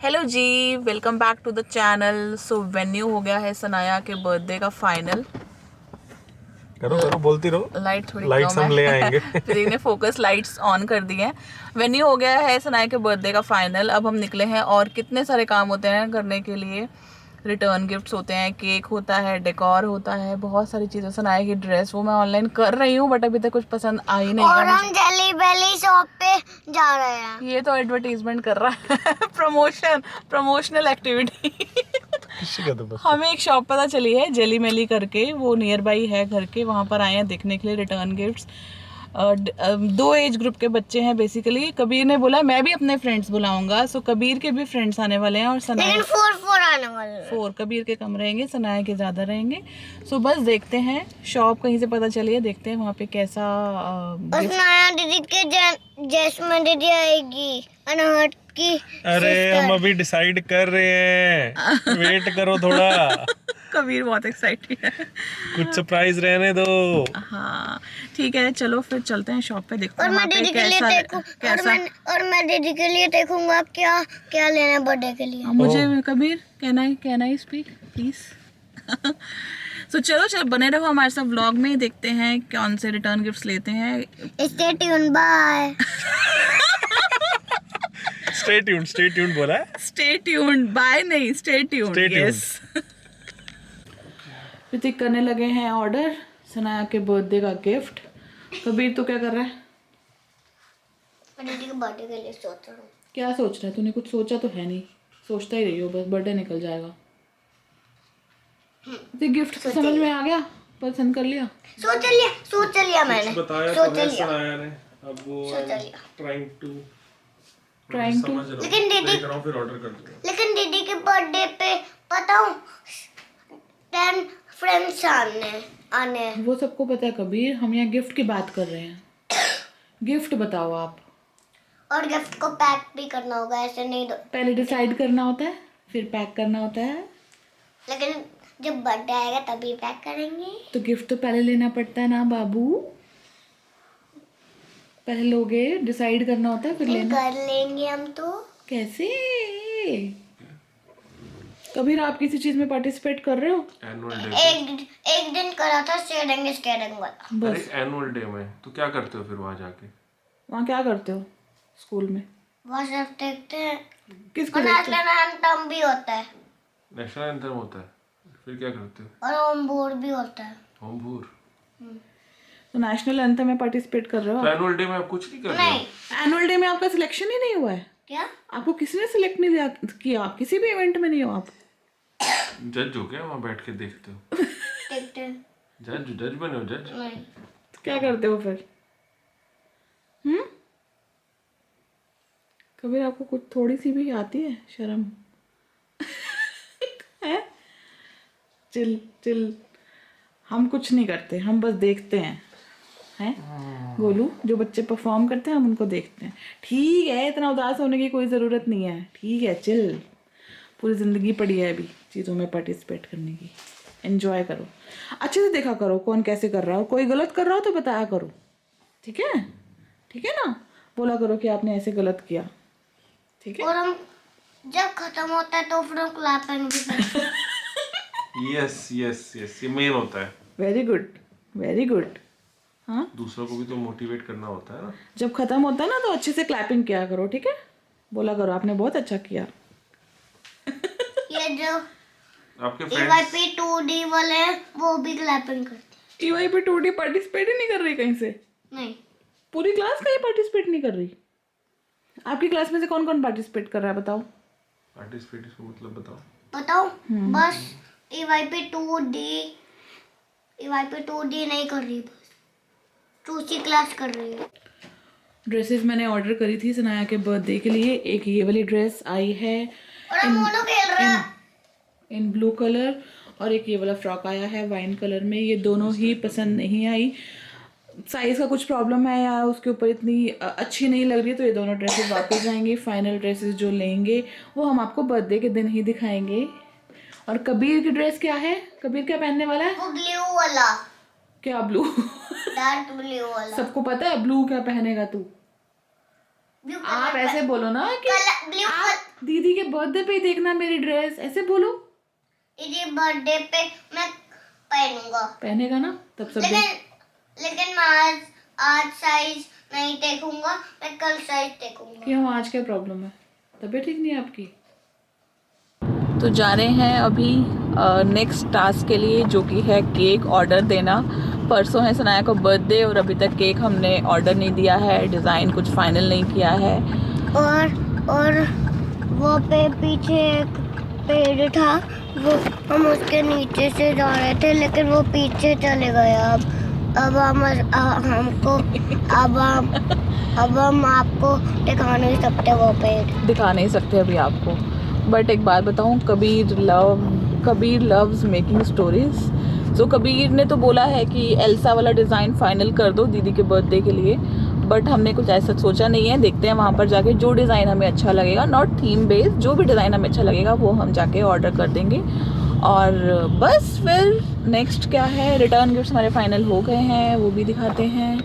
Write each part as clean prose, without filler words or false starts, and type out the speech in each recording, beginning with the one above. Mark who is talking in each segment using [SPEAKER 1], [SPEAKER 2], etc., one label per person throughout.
[SPEAKER 1] Hello ji, welcome back to the channel. So venue हो गया है सनाया के बर्थडे का फाइनल।
[SPEAKER 2] करो करो बोलती रहो।
[SPEAKER 1] लाइट थोड़ी
[SPEAKER 2] लाइट्स
[SPEAKER 1] कम
[SPEAKER 2] हम ले
[SPEAKER 1] है
[SPEAKER 2] आएंगे।
[SPEAKER 1] प्रतीक ने फोकस लाइट्स ऑन कर दी है। वेन्यू हो गया है सनाया के बर्थडे का फाइनल। अब हम निकले हैं और कितने सारे काम होते हैं करने के लिए। रिटर्न गिफ्ट्स होते हैं, केक होता है, डेकोर होता है, बहुत सारी चीज़ें। सनाया की ड्रेस वो मैं ऑनलाइन कर रही हूँ बट अभी तक कुछ पसंद आई नहीं
[SPEAKER 3] और
[SPEAKER 1] है
[SPEAKER 3] हम जेली बेली शॉप पे जा रहे हैं।
[SPEAKER 1] ये तो एडवर्टीजमेंट कर रहा है प्रमोशनल एक्टिविटी।
[SPEAKER 2] किसी का तो बस
[SPEAKER 1] हमें एक शॉप पता चली है जेली मेली करके, वो नियर बाई है घर के, वहाँ पर आए हैं देखने के लिए रिटर्न गिफ्ट्स। दो एज ग्रुप के बच्चे हैं बेसिकली। कबीर ने बोला मैं भी अपने फ्रेंड्स बुलाऊंगा, सो कबीर के भी फ्रेंड्स आने वाले हैं और सनाया
[SPEAKER 3] लेकिन 4 आने वाले हैं।
[SPEAKER 1] 4 कबीर के कम रहेंगे, सनाया के ज़्यादा रहेंगे। सो बस देखते हैं, शॉप कहीं से पता चली है, देखते हैं वहाँ पे कैसा
[SPEAKER 3] और नया दीदी के जैस्मिन दीदी आएगी अनहट की।
[SPEAKER 2] अरे हम अभी डिसाइड कर रहे हैं, वेट करो थोड़ा।
[SPEAKER 1] कबीर बहुत एक्साइटेड है।
[SPEAKER 2] कुछ सरप्राइज रहने दो।
[SPEAKER 1] हाँ ठीक है, चलो फिर चलते हैं शॉप पे, देखते
[SPEAKER 3] और
[SPEAKER 1] हैं
[SPEAKER 3] मैं
[SPEAKER 1] वहाँ पे
[SPEAKER 3] दीदी के लिए
[SPEAKER 1] कैसा।
[SPEAKER 3] और मैं दीदी के लिए देखूंगा क्या क्या लेना है बर्थडे के लिए।
[SPEAKER 1] मुझे कबीर कहना है स्पीक प्लीज। सो चलो बने रहो हमारे साथ व्लॉग में, देखते हैं कौन से रिटर्न गिफ्ट्स लेते हैं।
[SPEAKER 3] Stay tune bye.
[SPEAKER 2] Stay tuned बोला है।
[SPEAKER 1] स्टे ट्यून्ड, बाय नहीं, stay tuned.
[SPEAKER 2] Stay tuned.
[SPEAKER 1] Yes. Hrithik करने लगे हैं ऑर्डर सनाया के बर्थडे का गिफ्ट। कबीर तो क्या कर रहा है?
[SPEAKER 3] मैं दीदी के बर्थडे के लिए सोच रहा हूँ।
[SPEAKER 1] क्या सोच रहा है? तूने कुछ सोचा तो है नहीं, सोचता ही रही हो बस, बर्थडे निकल जाएगा। तो गिफ्ट समझ में आ गया? पसंद कर लिया?
[SPEAKER 3] सोच लिया मैंने।
[SPEAKER 2] बताया
[SPEAKER 3] सोच
[SPEAKER 2] तो है
[SPEAKER 3] लिया।
[SPEAKER 2] सनाया ने। अब वो
[SPEAKER 3] सोच लिया।
[SPEAKER 2] ट्राइंग टू
[SPEAKER 3] लेकिन दीदी
[SPEAKER 2] फिर ऑर्डर कर दूंगा।
[SPEAKER 3] लेकिन दीदी के बर्थडे पे बताऊं 10 फ्रेंड्स आने हैं।
[SPEAKER 1] वो सबको पता है कबीर, हम यहाँ गिफ्ट की बात कर रहे हैं। गिफ्ट बताओ आप।
[SPEAKER 3] और गिफ्ट को पैक भी करना होगा, ऐसे नहीं दो।
[SPEAKER 1] पहले डिसाइड करना होता है फिर पैक करना होता है।
[SPEAKER 3] लेकिन जब बर्थडे आएगा तभी पैक करेंगे।
[SPEAKER 1] तो गिफ्ट तो पहले लेना पड़ता है ना बाबू, पहले लोगे, डिसाइड करना होता है फिर लेना।
[SPEAKER 3] कर लेंगे हम तो।
[SPEAKER 1] कैसे? कबीर आप किसी चीज में पार्टिसिपेट कर रहे हो?
[SPEAKER 2] Annual day.
[SPEAKER 3] एक दिन करा था स्केटिंग वाला।
[SPEAKER 2] अरे एनुअल डे में तो क्या करते हो फिर वहाँ जाके?
[SPEAKER 1] वहाँ क्या करते हो स्कूल में?
[SPEAKER 3] वहाँ सब देखते हैं।
[SPEAKER 1] किसको
[SPEAKER 3] और
[SPEAKER 1] देखते हो?
[SPEAKER 3] नेशनल एंथम भी होता है
[SPEAKER 2] नेशनल एंथम होता है, फिर क्या करते हो?
[SPEAKER 3] और होम बोर्ड भी होता है।
[SPEAKER 2] होम भूर।
[SPEAKER 1] तो नेशनल एंथम में पार्टिसिपेट कर रहे हो?
[SPEAKER 2] तो एनुअल डे में आप कुछ नहीं कर रहे
[SPEAKER 3] नहीं।
[SPEAKER 2] हो?
[SPEAKER 1] एनुअल डे में आपका सिलेक्शन ही नहीं हुआ है?
[SPEAKER 3] क्या?
[SPEAKER 1] आपको किसी ने सिलेक्ट नहीं किया? किसी भी इवेंट में नहीं हो आप?
[SPEAKER 2] जज हो क्या वहाँ बैठ के देखते हो?
[SPEAKER 3] देखते हैं।
[SPEAKER 2] जज बने हो जज?
[SPEAKER 3] नहीं।
[SPEAKER 1] तो क्या करते हो फिर? कबीर आपको कुछ थोड़ी सी भी आती है शर्म? है? चिल, हम कुछ नहीं करते, हम बस देखते हैं। गोलू, जो बच्चे परफॉर्म करते हैं हम उनको देखते हैं। ठीक है, इतना उदास होने की कोई ज़रूरत नहीं है। ठीक है, चिल, पूरी ज़िंदगी पड़ी है अभी चीज़ों में पार्टिसिपेट करने की। एंजॉय करो, अच्छे से देखा करो कौन कैसे कर रहा है, और कोई गलत कर रहा हो तो बताया करो। ठीक है ना? बोला करो कि आपने ऐसे गलत किया। ठीक है?
[SPEAKER 3] और हम जब खत्म होता है तो फिर हम क्लैपिंग भी करते हैं।
[SPEAKER 2] यस ये मेन होता है।
[SPEAKER 1] Very good. हाँ,
[SPEAKER 2] दूसरों को भी तो मोटिवेट करना होता है ना।
[SPEAKER 1] जब खत्म होता है ना तो अच्छे से क्लैपिंग किया करो। ठीक है? बोला करो आपने बहुत अच्छा किया।
[SPEAKER 3] ये जो
[SPEAKER 2] आपके फ्रेंड्स
[SPEAKER 3] EYP 2D वाले हैं वो भी क्लैपिंग करते
[SPEAKER 1] EYP 2D पार्टिसिपेट ही नहीं कर रही कहीं से?
[SPEAKER 3] हैं। नहीं।
[SPEAKER 1] पूरी क्लास कहीं पार्टिसिपेट नहीं कर रही? आपकी क्लास में से कौन कौन पार्टिसिपेट कर रहा है बताओ?
[SPEAKER 2] पार्टिसिपेट का मतलब
[SPEAKER 3] बताओ बस EYP 2D नहीं कर रही, बस दूसरी क्लास कर रही है।
[SPEAKER 1] ड्रेसेस मैंने ऑर्डर करी थी सनाया के बर्थडे के लिए। एक ये वाली ड्रेस आई है
[SPEAKER 3] और हम मोनो खेल रहे हैं।
[SPEAKER 1] इन ब्लू कलर, और एक ये वाला फ्रॉक आया है वाइन कलर में। ये दोनों ही पसंद नहीं आई, साइज़ का कुछ प्रॉब्लम है या उसके ऊपर इतनी अच्छी नहीं लग रही है, तो ये दोनों ड्रेसेस वापस जाएंगी। फाइनल ड्रेसेस जो लेंगे वो हम आपको बर्थडे के दिन ही दिखाएंगे। और कबीर की ड्रेस क्या है? कबीर क्या पहनने वाला है?
[SPEAKER 3] वो ब्लू वाला,
[SPEAKER 1] क्या ब्लू?
[SPEAKER 3] डार्क ब्लू वाला।
[SPEAKER 1] सबको पता है ब्लू क्या पहनेगा तू।
[SPEAKER 3] ब्लू
[SPEAKER 1] आप ऐसे बोलो ना कि
[SPEAKER 3] ब्लू
[SPEAKER 1] दीदी के बर्थडे पे ही देखना मेरी ड्रेस, ऐसे बोलो।
[SPEAKER 3] ये बर्थडे पे मैं पहनूंगा,
[SPEAKER 1] पहनेगा ना तब सब
[SPEAKER 3] लेकिन मैं आज साइज नहीं देखूंगा, मैं कल साइज देखूंगा।
[SPEAKER 1] क्यों, आज क्या प्रॉब्लम है? तबीयत ठीक नहीं है आपकी? तो जा रहे हैं अभी नेक्स्ट टास्क के लिए, जो कि है केक ऑर्डर देना। परसों है सनाया का बर्थडे और अभी तक केक हमने ऑर्डर नहीं दिया है, डिज़ाइन कुछ फाइनल नहीं किया है।
[SPEAKER 3] और वो पे पीछे एक पेड़ था, वो हम उसके नीचे से जा रहे थे, लेकिन वो पीछे चले गया। अब हम आपको दिखा नहीं सकते वो पेड़।
[SPEAKER 1] दिखा नहीं सकते अभी आपको, बट एक बात बताऊं, कबीर लव्स मेकिंग स्टोरीज। सो कबीर ने तो बोला है कि एल्सा वाला डिज़ाइन फाइनल कर दो दीदी के बर्थडे के लिए, बट हमने कुछ ऐसा सोचा नहीं है। देखते हैं वहाँ पर जाके जो डिज़ाइन हमें अच्छा लगेगा, नॉट थीम बेस्ड, जो भी डिज़ाइन हमें अच्छा लगेगा वो हम जाके ऑर्डर कर देंगे। और बस फिर नेक्स्ट क्या है, रिटर्न गिफ्ट्स हमारे फाइनल हो गए हैं, वो भी दिखाते हैं।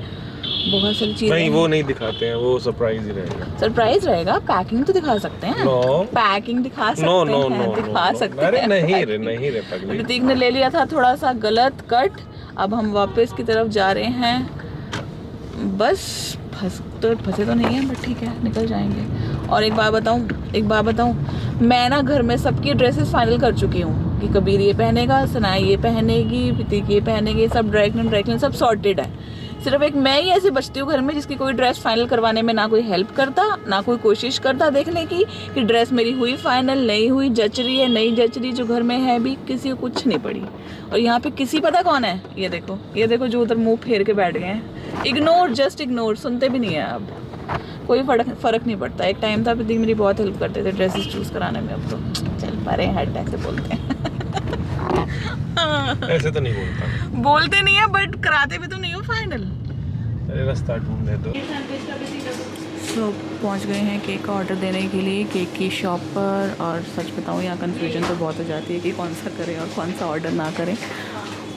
[SPEAKER 1] बहुत सारी चीज़ें
[SPEAKER 2] नहीं, वो नहीं दिखाते हैं, वो सरप्राइज ही रहेगा।
[SPEAKER 1] सरप्राइज रहेगा, पैकिंग तो दिखा सकते हैं।
[SPEAKER 2] नो,
[SPEAKER 1] पैकिंग दिखा सकते
[SPEAKER 2] नो,
[SPEAKER 1] हैं, दिखा सकते
[SPEAKER 2] अरे
[SPEAKER 1] हैं।
[SPEAKER 2] नहीं रे पगली।
[SPEAKER 1] ऋतिक ने ले लिया था थोड़ा सा गलत कट, अब हम वापस की तरफ जा रहे हैं। बस फंसे तो नहीं है, बट ठीक है, निकल जाएंगे। और एक बात बताऊं, मैं ना घर में सबकी ड्रेसेस फाइनल कर चुकी हूँ कि कबीर ये पहनेगा, सनाया ये पहनेगी, ऋतिक ये पहनेगी, सब ड्राई क्लीन सब सॉर्टेड है। सिर्फ एक मैं ही ऐसे बचती हूँ घर में जिसकी कोई ड्रेस फाइनल करवाने में ना कोई हेल्प करता, ना कोई कोशिश करता देखने की कि ड्रेस मेरी हुई फाइनल, नहीं हुई, जच रही है नहीं जच रही। जो घर में है भी किसी को कुछ नहीं पड़ी। और यहाँ पे किसी पता कौन है, ये देखो जो उधर मुंह फेर के बैठ गए हैं। इग्नोर, जस्ट इग्नोर, सुनते भी नहीं है। अब कोई फर्क नहीं पड़ता। एक टाइम था प्रतीक मेरी बहुत हेल्प करते थे ड्रेसेस चूज कराने में, अब तो चल परे हेड टैग से बोलते हैं।
[SPEAKER 2] ऐसे तो नहीं बोलता,
[SPEAKER 1] बोलते नहीं है, बट कराते भी तो नहीं हो फाइनल।
[SPEAKER 2] अरे रास्ता ढूंढने दो।
[SPEAKER 1] तो पहुंच गए हैं केक का ऑर्डर देने के लिए केक की शॉप पर। और सच बताऊं, यहाँ कन्फ्यूजन तो बहुत हो जाती है कि कौन सा करें और कौन सा ऑर्डर ना करें।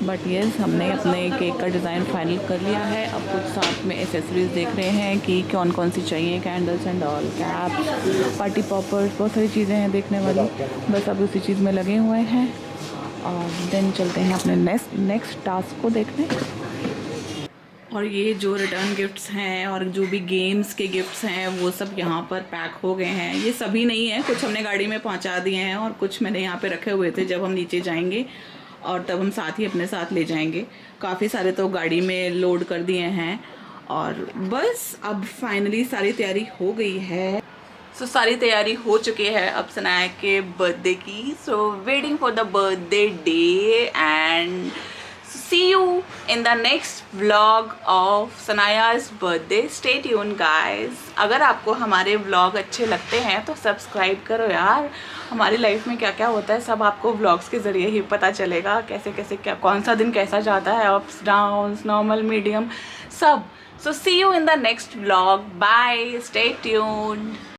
[SPEAKER 1] बट यस, हमने अपने केक का डिज़ाइन फाइनल कर लिया है। अब कुछ साथ में एसेसरीज देख रहे हैं कि कौन सी चाहिए, candles and all, caps, party poppers, बहुत सारी चीज़ें हैं देखने वाली। बस अब उसी चीज़ में लगे हुए हैं और देन चलते हैं अपने नेक्स्ट टास्क को देखने। और ये जो रिटर्न गिफ्ट्स हैं और जो भी गेम्स के गिफ्ट्स हैं वो सब यहाँ पर पैक हो गए हैं। ये सभी नहीं है, कुछ हमने गाड़ी में पहुँचा दिए हैं और कुछ मैंने यहाँ पे रखे हुए थे, जब हम नीचे जाएंगे और तब हम साथ ही अपने साथ ले जाएंगे। काफ़ी सारे तो गाड़ी में लोड कर दिए हैं। और बस अब फाइनली सारी तैयारी हो गई है। सो सारी तैयारी हो चुकी है अब सनाया के बर्थडे की। So waiting for the birthday day and see you in the next vlog of Sanaya's birthday. Stay tuned guys. अगर आपको हमारे vlog अच्छे लगते हैं तो सब्सक्राइब करो यार। हमारी लाइफ में क्या क्या होता है सब आपको व्लॉग्स के ज़रिए ही पता चलेगा, कैसे कैसे क्या कौन सा दिन कैसा जाता है, अप्स डाउन्स, नॉर्मल, मीडियम, सब। So see you in the next vlog. Bye. Stay tuned.